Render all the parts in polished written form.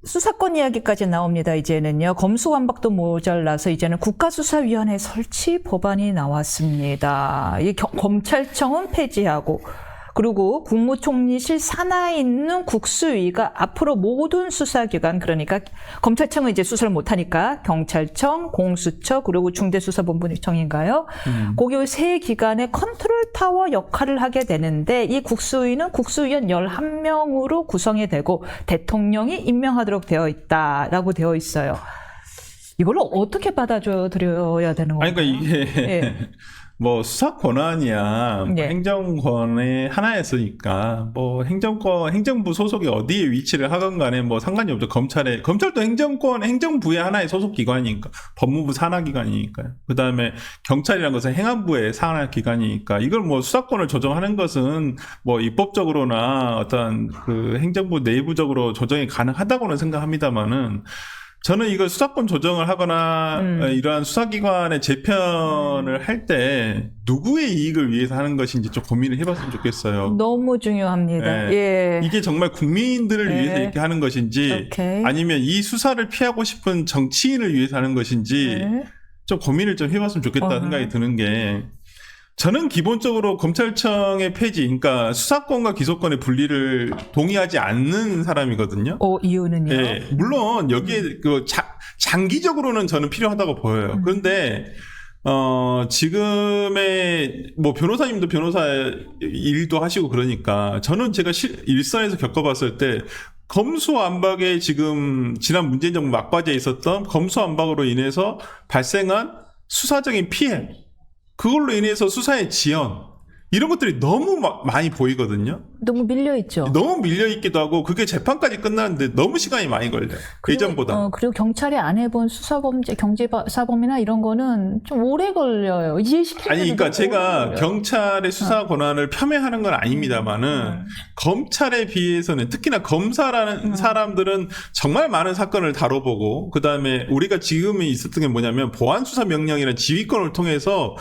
수사권 이야기까지 나옵니다. 이제는요. 검수완박도 모자라서 이제는 국가수사위원회 설치 법안이 나왔습니다. 이 검찰청은 폐지하고 그리고 국무총리실 산하에 있는 국수위가 앞으로 모든 수사기관, 그러니까 검찰청은 이제 수사를 못하니까 경찰청, 공수처, 그리고 중대수사본부청인가요? 거기 세 기관의 컨트롤 타워 역할을 하게 되는데 이 국수위는 국수위원 11명으로 구성이 되고 대통령이 임명하도록 되어 있다라고 되어 있어요. 이걸 어떻게 받아들여야 되는 건가요? 아니, 그러니까 이게 예. 뭐 수사 권한이야 예. 행정권의 하나였으니까 뭐 행정부 소속이 어디에 위치를 하건 간에 뭐 상관이 없죠. 검찰도 행정부의 하나의 소속 기관이니까, 법무부 산하 기관이니까요. 그 다음에 경찰이라는 것은 행안부의 산하 기관이니까 이걸 뭐 수사권을 조정하는 것은 뭐 입법적으로나 어떤 그 행정부 내부적으로 조정이 가능하다고는 생각합니다만은, 저는 이걸 수사권 조정을 하거나 이러한 수사기관의 재편을 할 때 누구의 이익을 위해서 하는 것인지 좀 고민을 해봤으면 좋겠어요. 너무 중요합니다. 예. 예. 이게 정말 국민들을 예. 위해서 이렇게 하는 것인지, 오케이. 아니면 이 수사를 피하고 싶은 정치인을 위해서 하는 것인지 예. 좀 고민을 좀 해봤으면 좋겠다 생각이 드는 게, 저는 기본적으로 검찰청의 폐지, 그러니까 수사권과 기소권의 분리를 동의하지 않는 사람이거든요. 이유는요? 예, 물론 여기에 장기적으로는 저는 필요하다고 보여요. 그런데 지금의 뭐 변호사님도 변호사 일도 하시고 그러니까, 저는 제가 일선에서 겪어봤을 때 검수완박에 지금 지난 문재인 정부 막바지에 있었던 검수완박으로 인해서 발생한 수사적인 피해, 그걸로 인해서 수사의 지연, 이런 것들이 너무 많이 보이거든요. 너무 밀려있죠. 너무 밀려있기도 하고, 그게 재판까지 끝나는데 너무 시간이 많이 걸려요. 예전보다. 그리고 경찰이 안 해본 수사범죄, 경제사범이나 이런 거는 좀 오래 걸려요. 이해시키는 아니, 그러니까 제가 경찰의 수사 권한을 폄훼하는 건 아닙니다만은, 검찰에 비해서는, 특히나 검사라는 사람들은 정말 많은 사건을 다뤄보고, 그 다음에 우리가 지금 있었던 게 뭐냐면 보안수사명령이라는 지휘권을 통해서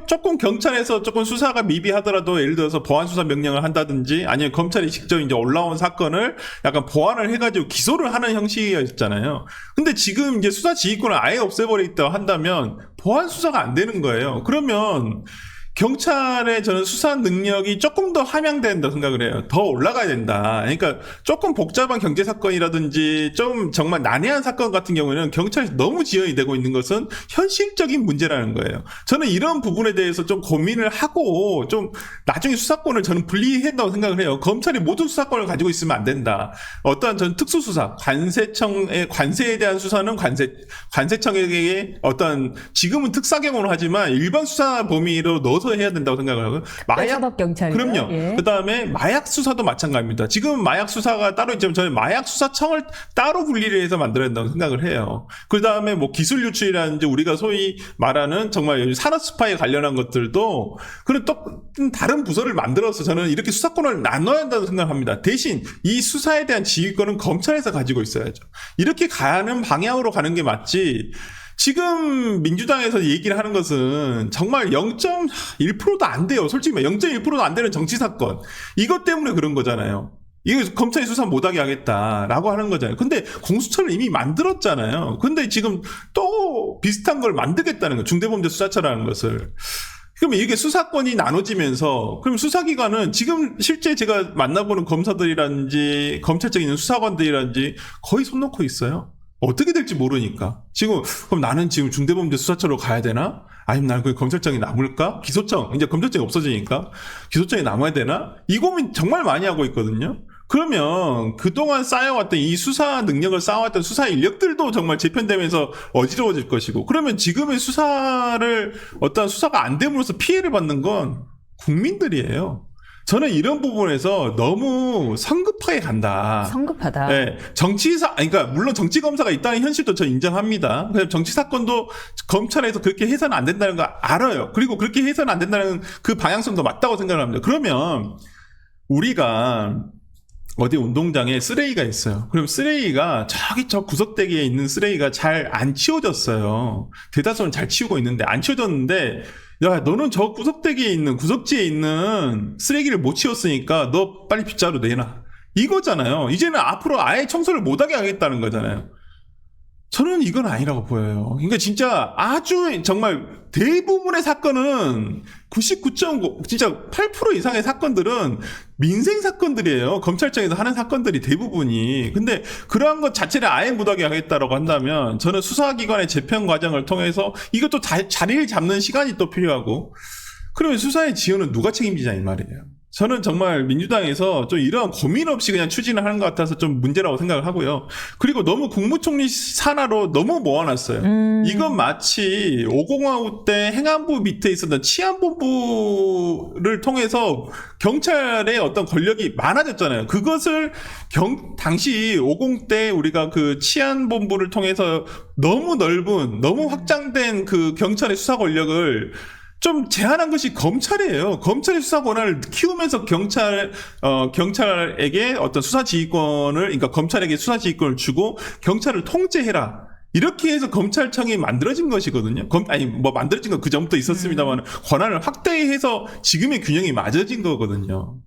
조금 경찰에서 조금 수사가 미비하더라도, 예를 들어서 보안수사명령을 한다든지 아니면 검찰이 직접 이제 올라온 사건을 약간 보완을 해가지고 기소를 하는 형식이었잖아요. 근데 지금 이제 수사 지휘권을 아예 없애버리겠다 한다면 보완 수사가 안 되는 거예요. 그러면 경찰의 저는 수사 능력이 조금 더 함양된다 생각을 해요. 더 올라가야 된다. 그러니까 조금 복잡한 경제 사건이라든지 좀 정말 난해한 사건 같은 경우에는 경찰이 너무 지연이 되고 있는 것은 현실적인 문제라는 거예요. 저는 이런 부분에 대해서 좀 고민을 하고 좀 나중에 수사권을 저는 분리해야 한다고 생각을 해요. 검찰이 모든 수사권을 가지고 있으면 안 된다. 어떠한 저는 특수수사, 관세에 대한 수사는 관세청에게 어떤, 지금은 특사경으로 하지만 일반 수사 범위로 넣어서 해야 된다고 생각을 하고요. 사법경찰이요? 그럼요. 예. 그 다음에 마약 수사도 마찬가지입니다. 지금 마약 수사가 따로 있지만 저는 마약 수사청을 따로 분리를 해서 만들어야 된다고 생각을 해요. 그 다음에 뭐 기술 유출이라든지 우리가 소위 말하는 정말 산업 스파이에 관련한 것들도 그런 또 다른 부서를 만들어서 저는 이렇게 수사권을 나눠야 한다고 생각합니다. 대신 이 수사에 대한 지휘권은 검찰에서 가지고 있어야죠. 이렇게 가는 방향으로 가는 게 맞지. 지금 민주당에서 얘기를 하는 것은 정말 0.1%도 안 돼요. 솔직히 0.1%도 안 되는 정치사건, 이것 때문에 그런 거잖아요. 이거 검찰이 수사 못하게 하겠다라고 하는 거잖아요. 근데 공수처를 이미 만들었잖아요. 근데 지금 또 비슷한 걸 만들겠다는 거예요. 중대범죄수사처라는 것을. 그러면 이게 수사권이 나눠지면서, 그럼 수사기관은 지금 실제 제가 만나보는 검사들이라든지 검찰청에 있는 수사관들이라든지 거의 손 놓고 있어요. 어떻게 될지 모르니까. 지금 그럼 나는 지금 중대범죄수사처로 가야 되나? 아니면 나는 그 검찰청이 남을까? 기소청, 이제 검찰청이 없어지니까 기소청이 남아야 되나? 이 고민 정말 많이 하고 있거든요. 그러면 그동안 쌓여왔던 이 수사 능력을 쌓아왔던 수사 인력들도 정말 재편되면서 어지러워질 것이고, 그러면 지금의 수사를 어떤 수사가 안 됨으로써 피해를 받는 건 국민들이에요. 저는 이런 부분에서 너무 성급하게 간다. 성급하다. 네, 그러니까 물론 정치 검사가 있다는 현실도 저 인정합니다. 정치 사건도 검찰에서 그렇게 해서는 안 된다는 거 알아요. 그리고 그렇게 해서는 안 된다는 그 방향성도 맞다고 생각을 합니다. 그러면 우리가 어디 운동장에 쓰레기가 있어요. 그럼 쓰레기가 저기 저 구석대기에 있는 쓰레기가 잘 안 치워졌어요. 대다수는 잘 치우고 있는데 안 치워졌는데, 야, 너는 저 구석대기에 있는, 구석지에 있는 쓰레기를 못 치웠으니까 너 빨리 빗자루 내놔. 이거잖아요. 이제는 앞으로 아예 청소를 못하게 하겠다는 거잖아요. 저는 이건 아니라고 보여요. 그러니까 진짜 아주 정말 대부분의 사건은 99.9, 진짜 8% 이상의 사건들은 민생 사건들이에요. 검찰청에서 하는 사건들이 대부분이. 근데 그러한 것 자체를 아예 못하게 하겠다라고 한다면 저는 수사기관의 재편 과정을 통해서 이것도 자리를 잡는 시간이 또 필요하고 그러면 수사의 지원은 누가 책임지냐 이 말이에요. 저는 정말 민주당에서 좀 이런 고민 없이 그냥 추진을 하는 것 같아서 좀 문제라고 생각을 하고요. 그리고 너무 국무총리 산하로 너무 모아놨어요. 이건 마치 5공화국 때 행안부 밑에 있었던 치안본부를 통해서 경찰의 어떤 권력이 많아졌잖아요. 그것을 당시 50 때 우리가 그 치안본부를 통해서 너무 넓은, 너무 확장된 그 경찰의 수사 권력을 좀 제한한 것이 검찰이에요. 검찰의 수사 권한을 키우면서 경찰에게 어떤 수사지휘권을, 그러니까 검찰에게 수사지휘권을 주고 경찰을 통제해라. 이렇게 해서 검찰청이 만들어진 것이거든요. 만들어진 건 그 전부터 있었습니다만 권한을 확대해서 지금의 균형이 맞아진 거거든요.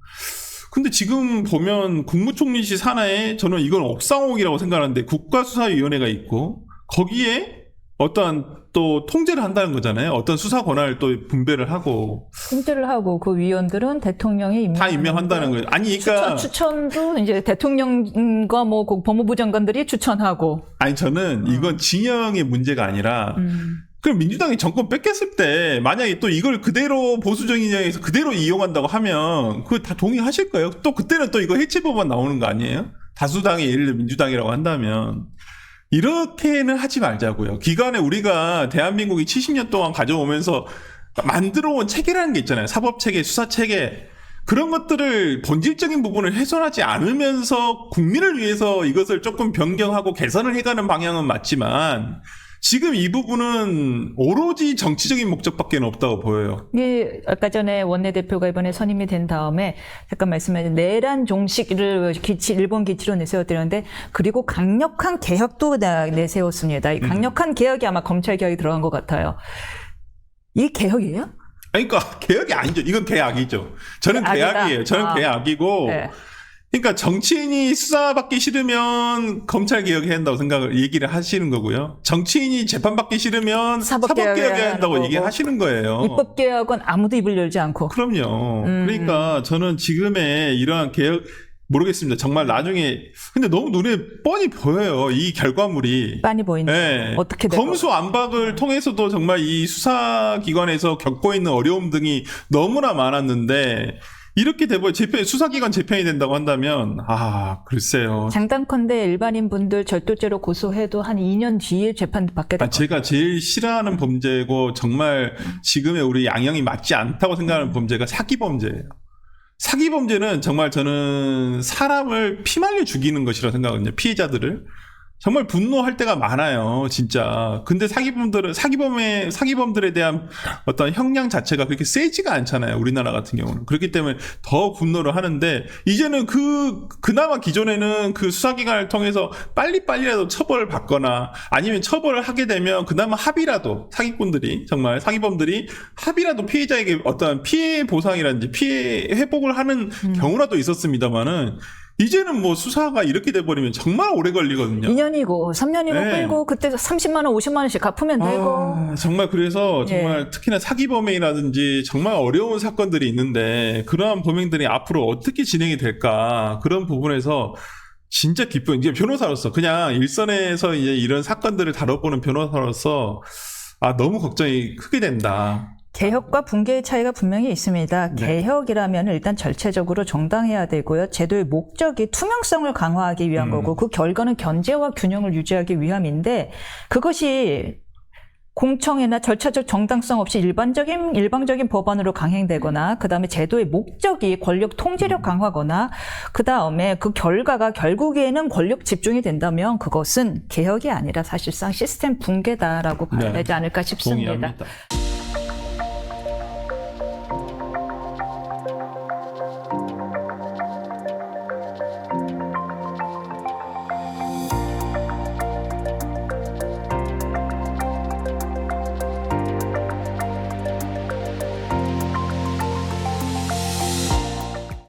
근데 지금 보면 국무총리실 산하에 저는 이건 옥상옥이라고 생각하는데 국가수사위원회가 있고 거기에 어떠한 또 통제를 한다는 거잖아요. 어떤 수사 권한을 또 분배를 하고 통제를 하고 그 위원들은 대통령이 다 임명한다는 거예요. 아니, 그러니까 추천도 이제 대통령과 뭐 법무부 장관들이 추천하고. 아니 저는 이건 진영의 문제가 아니라. 그럼 민주당이 정권 뺏겼을 때 만약에 또 이걸 그대로 보수 정의당에서 그대로 이용한다고 하면 그거 다 동의하실 거예요. 또 그때는 또 이거 해체법안 나오는 거 아니에요? 다수당이 예를 들어 민주당이라고 한다면. 이렇게는 하지 말자고요. 기간에 우리가 대한민국이 70년 동안 가져오면서 만들어온 체계라는 게 있잖아요. 사법체계, 수사체계. 그런 것들을 본질적인 부분을 훼손하지 않으면서 국민을 위해서 이것을 조금 변경하고 개선을 해가는 방향은 맞지만 지금 이 부분은 오로지 정치적인 목적밖에 없다고 보여요. 예, 아까 전에 원내대표가 이번에 선임이 된 다음에 잠깐 말씀하신 내란 종식을 일본 기치로 내세웠다는데 그리고 강력한 개혁도 내세웠습니다. 이 강력한 개혁이 아마 검찰 개혁이 들어간 것 같아요. 이게 개혁이에요? 그러니까 개혁이 아니죠. 이건 개악이죠. 저는 개악이에요. 저는 개악이고 네. 그러니까 정치인이 수사받기 싫으면 검찰 개혁해야 한다고 얘기를 하시는 거고요. 정치인이 재판받기 싫으면 사법개혁해야 한다고 얘기하시는 거예요. 입법개혁은 아무도 입을 열지 않고. 그럼요. 그러니까 저는 지금의 이러한 개혁 모르겠습니다. 정말 나중에 근데 너무 눈에 뻔히 보여요. 이 결과물이. 뻔히 보인다. 네. 어떻게 되고. 검수안박을 통해서도 정말 이 수사기관에서 겪고 있는 어려움 등이 너무나 많았는데 이렇게 돼버려 수사기관 재편이 된다고 한다면 글쎄요. 장단컨대 일반인 분들 절도죄로 고소해도 한 2년 뒤에 재판 받게 될 제가 제일 싫어하는 범죄고 정말 지금의 우리 양형이 맞지 않다고 생각하는 범죄가 사기범죄예요. 사기범죄는 정말 저는 사람을 피말려 죽이는 것이라고 생각하거든요. 피해자들을. 정말 분노할 때가 많아요, 진짜. 근데 사기범들에 대한 어떤 형량 자체가 그렇게 세지가 않잖아요, 우리나라 같은 경우는. 그렇기 때문에 더 분노를 하는데, 이제는 그나마 기존에는 그 수사기관을 통해서 빨리빨리라도 처벌을 받거나, 아니면 처벌을 하게 되면 그나마 합의라도, 정말 사기범들이 합의라도 피해자에게 어떤 피해 보상이라든지 피해 회복을 하는 경우라도 있었습니다만은, 이제는 뭐 수사가 이렇게 돼버리면 정말 오래 걸리거든요. 2년이고 3년이고 끌고 그때 30만 원, 50만 원씩 갚으면 되고. 정말 그래서 정말 특히나 사기범행이라든지 정말 어려운 사건들이 있는데 그러한 범행들이 앞으로 어떻게 진행이 될까 그런 부분에서 진짜 이제 변호사로서 그냥 일선에서 이제 이런 사건들을 다뤄보는 변호사로서 너무 걱정이 크게 된다. 개혁과 붕괴의 차이가 분명히 있습니다. 네. 개혁이라면 일단 절차적으로 정당해야 되고요. 제도의 목적이 투명성을 강화하기 위한 거고 그 결과는 견제와 균형을 유지하기 위함인데 그것이 공청회나 절차적 정당성 없이 일방적인 법안으로 강행되거나 그다음에 제도의 목적이 권력 통제력 강화거나 그다음에 그 결과가 결국에는 권력 집중이 된다면 그것은 개혁이 아니라 사실상 시스템 붕괴다라고 봐야 되지 않을까 싶습니다. 동의합니다.